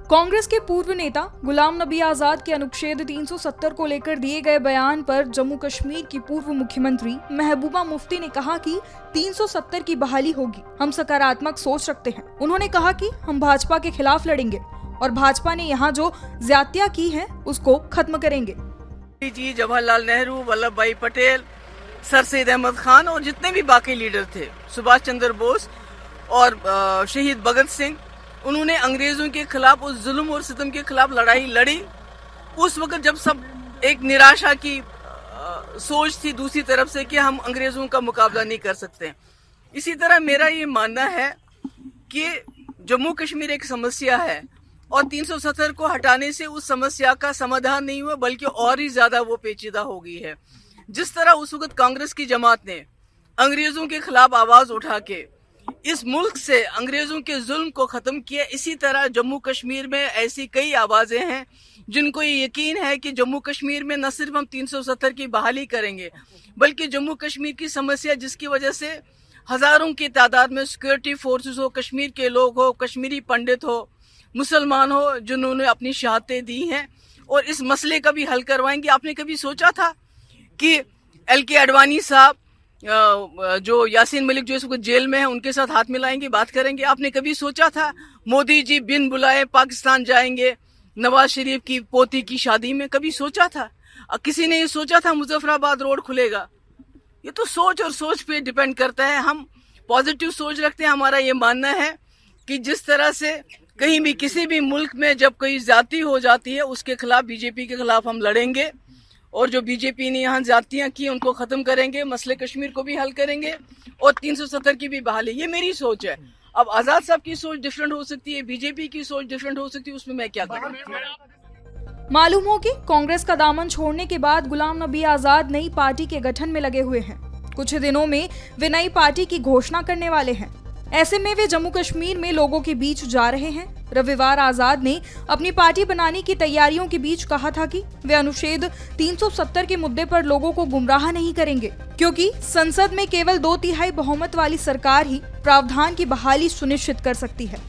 कांग्रेस के पूर्व नेता गुलाम नबी आजाद के अनुच्छेद 370 को लेकर दिए गए बयान पर जम्मू कश्मीर की पूर्व मुख्यमंत्री महबूबा मुफ्ती ने कहा कि 370 की बहाली होगी। हम सकारात्मक सोच रखते हैं। उन्होंने कहा कि हम भाजपा के खिलाफ लड़ेंगे और भाजपा ने यहाँ जो ज्यादतियां की हैं उसको खत्म करेंगे। जी जवाहरलाल नेहरू, वल्लभ भाई पटेल, सर सैयद अहमद खान और जितने भी बाकी लीडर थे, सुभाष चंद्र बोस और शहीद भगत सिंह, उन्होंने अंग्रेजों के खिलाफ, उस जुल्म और सितम के खिलाफ लड़ाई लड़ी। उस वक्त जब सब एक निराशा की सोच थी दूसरी तरफ से कि हम अंग्रेजों का मुकाबला नहीं कर सकते। इसी तरह मेरा ये मानना है कि जम्मू कश्मीर एक समस्या है और 370 को हटाने से उस समस्या का समाधान नहीं हुआ, बल्कि और ही ज्यादा वो पेचीदा हो गई है। जिस तरह उस वक्त कांग्रेस की जमात ने अंग्रेजों के खिलाफ आवाज उठा के इस मुल्क से अंग्रेजों के जुल्म को खत्म किया, इसी तरह जम्मू कश्मीर में ऐसी कई आवाजें हैं जिनको ये यकीन है कि जम्मू कश्मीर में न सिर्फ हम 370 की बहाली करेंगे, बल्कि जम्मू कश्मीर की समस्या जिसकी वजह से हजारों की तादाद में सिक्योरिटी फोर्सेस हो, कश्मीर के लोग हो, कश्मीरी पंडित हो, मुसलमान हो, जिन्होंने अपनी शहादतें दी हैं और इस मसले का भी हल करवाएंगे। आपने कभी सोचा था कि LK आडवाणी साहब, जो यासीन मलिक जो इस वक्त जेल में है, उनके साथ हाथ मिलाएंगे, बात करेंगे? आपने कभी सोचा था मोदी जी बिन बुलाए पाकिस्तान जाएंगे नवाज शरीफ की पोती की शादी में? कभी सोचा था? किसी ने ये सोचा था मुजफ्फराबाद रोड खुलेगा? ये तो सोच और सोच पे डिपेंड करता है। हम पॉजिटिव सोच रखते हैं। हमारा ये मानना है कि जिस तरह से कहीं भी किसी भी मुल्क में जब कोई ज्यादती हो जाती है, उसके खिलाफ, बीजेपी के खिलाफ हम लड़ेंगे और जो बीजेपी ने यहाँ ज्यादतियां की उनको खत्म करेंगे, मसले कश्मीर को भी हल करेंगे और 370 की भी बहाली। ये मेरी सोच है। अब आजाद साहब की सोच डिफरेंट हो सकती है, बीजेपी की सोच डिफरेंट हो सकती है, उसमें मैं क्या करूं? मालूम हो कि कांग्रेस का दामन छोड़ने के बाद गुलाम नबी आजाद नई पार्टी के गठन में लगे हुए हैं। कुछ दिनों में वे नई पार्टी की घोषणा करने वाले हैं। ऐसे में वे जम्मू कश्मीर में लोगों के बीच जा रहे हैं। रविवार आजाद ने अपनी पार्टी बनाने की तैयारियों के बीच कहा था कि वे अनुच्छेद 370 के मुद्दे पर लोगों को गुमराह नहीं करेंगे, क्योंकि संसद में केवल 2/3 बहुमत वाली सरकार ही प्रावधान की बहाली सुनिश्चित कर सकती है।